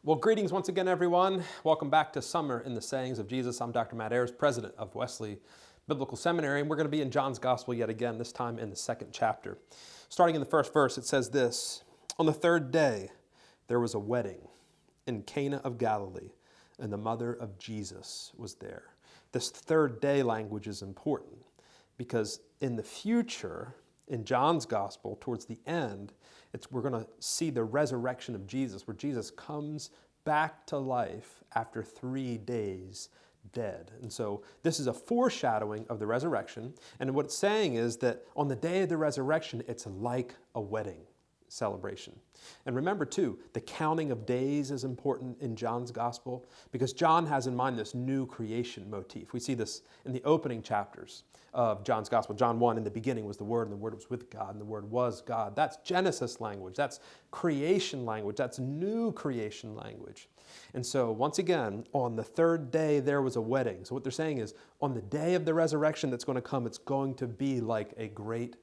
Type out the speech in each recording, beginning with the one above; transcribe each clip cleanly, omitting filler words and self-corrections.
Well, greetings once again, everyone. Welcome back to Summer in the Sayings of Jesus. I'm Dr. Matt Ayers, president of Wesley Biblical Seminary, and we're going to be in John's Gospel yet again, this time in the second chapter. Starting in the first verse, it says this: On the third day, there was a wedding in Cana of Galilee, and the mother of Jesus was there. This third day language is important because in the future, in John's Gospel, towards the end, we're going to see the resurrection of Jesus, where Jesus comes back to life after 3 days dead. And so this is a foreshadowing of the resurrection. And what it's saying is that on the day of the resurrection, it's like a wedding celebration. And remember too, the counting of days is important in John's Gospel because John has in mind this new creation motif. We see this in the opening chapters of John's Gospel. John 1, in the beginning was the Word, and the Word was with God, and the Word was God. That's Genesis language. That's creation language. That's new creation language. And so once again, on the third day, there was a wedding. So what they're saying is, on the day of the resurrection that's going to come, it's going to be like a great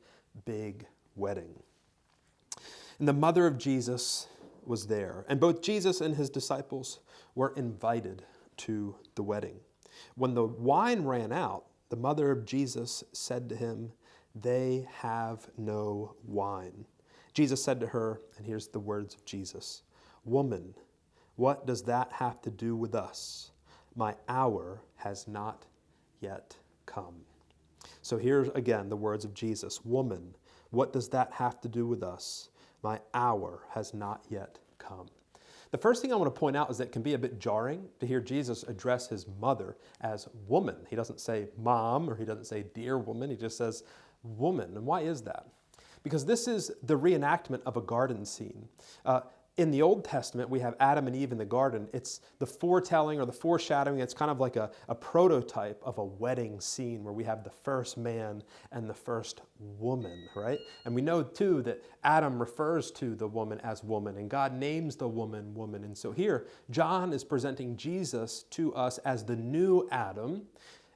big wedding. And the mother of Jesus was there, and both Jesus and his disciples were invited to the wedding. When the wine ran out, the mother of Jesus said to him, "They have no wine." Jesus said to her, and here's the words of Jesus, "Woman, what does that have to do with us? My hour has not yet come." So here's again the words of Jesus, "Woman, what does that have to do with us? My hour has not yet come." The first thing I want to point out is that it can be a bit jarring to hear Jesus address his mother as woman. He doesn't say mom, or he doesn't say dear woman. He just says woman. And why is that? Because this is the reenactment of a garden scene. In the Old Testament, we have Adam and Eve in the garden. It's the foretelling or the foreshadowing. It's kind of like a prototype of a wedding scene where we have the first man and the first woman, right? And we know, too, that Adam refers to the woman as woman, and God names the woman, woman. And so here, John is presenting Jesus to us as the new Adam,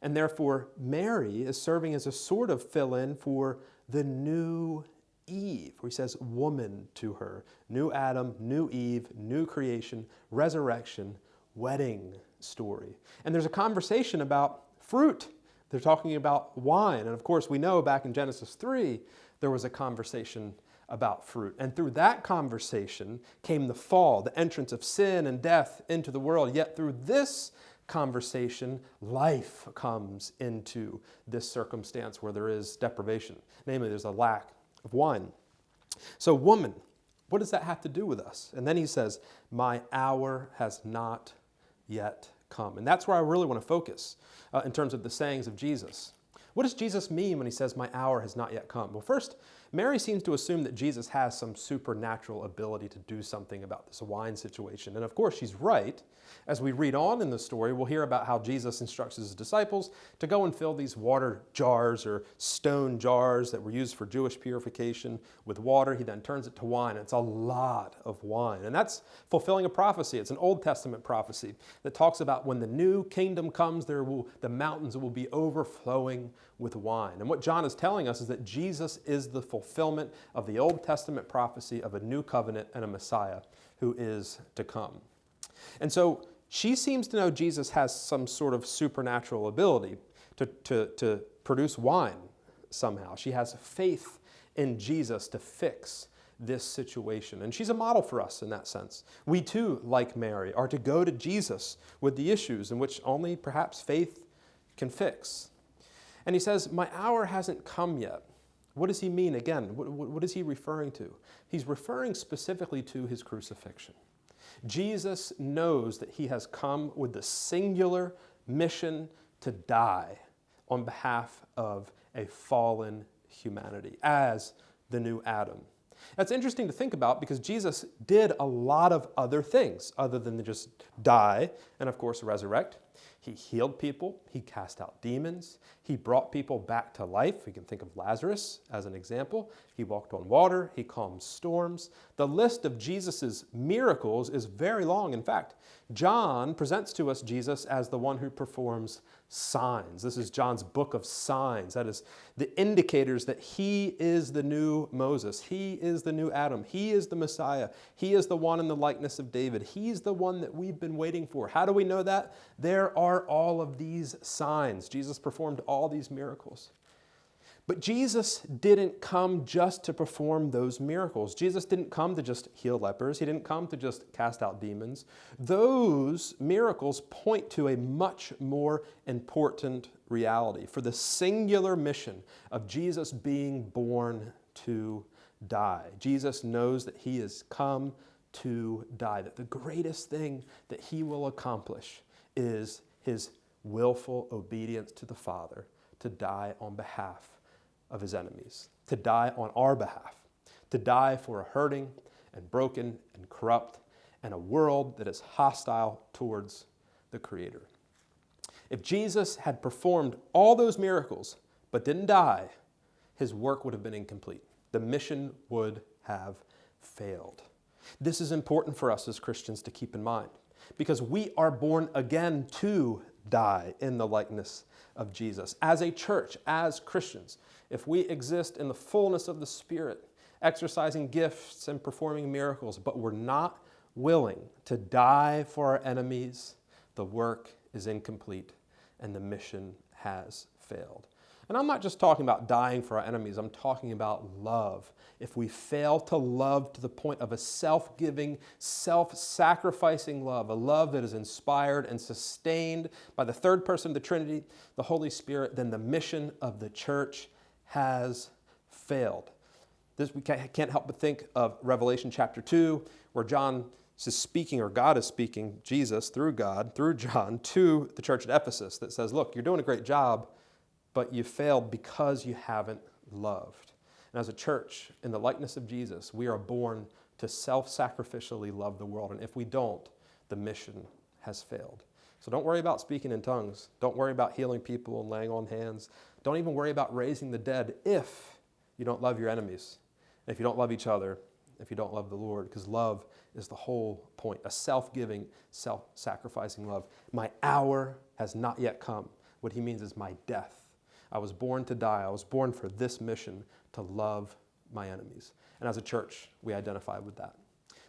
and therefore Mary is serving as a sort of fill-in for the new Eve, where he says woman to her. New Adam, new Eve, new creation, resurrection, wedding story. And there's a conversation about fruit. They're talking about wine. And of course, we know back in Genesis 3, there was a conversation about fruit. And through that conversation came the fall, the entrance of sin and death into the world. Yet through this conversation, life comes into this circumstance where there is deprivation. Namely, there's a lack of wine. So woman, what does that have to do with us? And then he says, my hour has not yet come. And that's where I really want to focus in terms of the sayings of Jesus. What does Jesus mean when he says, my hour has not yet come? Well, first, Mary seems to assume that Jesus has some supernatural ability to do something about this wine situation. And of course, she's right. As we read on in the story, we'll hear about how Jesus instructs his disciples to go and fill these water jars or stone jars that were used for Jewish purification with water. He then turns it to wine. It's a lot of wine. And that's fulfilling a prophecy. It's an Old Testament prophecy that talks about when the new kingdom comes, the mountains will be overflowing with wine. And what John is telling us is that Jesus is the fulfillment of the Old Testament prophecy of a new covenant and a Messiah who is to come. And so she seems to know Jesus has some sort of supernatural ability to produce wine somehow. She has faith in Jesus to fix this situation. And she's a model for us in that sense. We too, like Mary, are to go to Jesus with the issues in which only perhaps faith can fix. And he says, my hour hasn't come yet. What does he mean again? What is he referring to? He's referring specifically to his crucifixion. Jesus knows that he has come with the singular mission to die on behalf of a fallen humanity as the new Adam. That's interesting to think about because Jesus did a lot of other things other than just die and, of course, resurrect. He healed people. He cast out demons. He brought people back to life. We can think of Lazarus as an example. He walked on water. He calmed storms. The list of Jesus' miracles is very long. In fact, John presents to us Jesus as the one who performs signs. This is John's book of signs. That is the indicators that he is the new Moses. He is the new Adam. He is the Messiah. He is the one in the likeness of David. He's the one that we've been waiting for. How do we know that? There are all of these signs. Jesus performed all these miracles. But Jesus didn't come just to perform those miracles. Jesus didn't come to just heal lepers. He didn't come to just cast out demons. Those miracles point to a much more important reality, for the singular mission of Jesus being born to die. Jesus knows that he has come to die, that the greatest thing that he will accomplish is his willful obedience to the Father, to die on behalf of his enemies, to die on our behalf, to die for a hurting and broken and corrupt and a world that is hostile towards the Creator. If Jesus had performed all those miracles but didn't die, his work would have been incomplete. The mission would have failed. This is important for us as Christians to keep in mind, because we are born again to die in the likeness of Jesus. As a church, as Christians, if we exist in the fullness of the Spirit, exercising gifts and performing miracles, but we're not willing to die for our enemies, the work is incomplete and the mission has failed. And I'm not just talking about dying for our enemies, I'm talking about love. If we fail to love to the point of a self-giving, self-sacrificing love, a love that is inspired and sustained by the third person of the Trinity, the Holy Spirit, then the mission of the church has failed. We can't help but think of Revelation chapter 2, where John is speaking, or God is speaking, Jesus through God, through John, to the church at Ephesus that says, look, you're doing a great job, but you failed because you haven't loved. And as a church, in the likeness of Jesus, we are born to self-sacrificially love the world. And if we don't, the mission has failed. So don't worry about speaking in tongues. Don't worry about healing people and laying on hands. Don't even worry about raising the dead if you don't love your enemies, if you don't love each other, if you don't love the Lord, because love is the whole point, a self-giving, self-sacrificing love. My hour has not yet come. What he means is my death. I was born to die. I was born for this mission, to love my enemies. And as a church, we identify with that.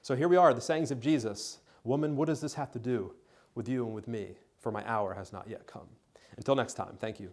So here we are, the sayings of Jesus. Woman, what does this have to do with you and with me? For my hour has not yet come. Until next time, thank you.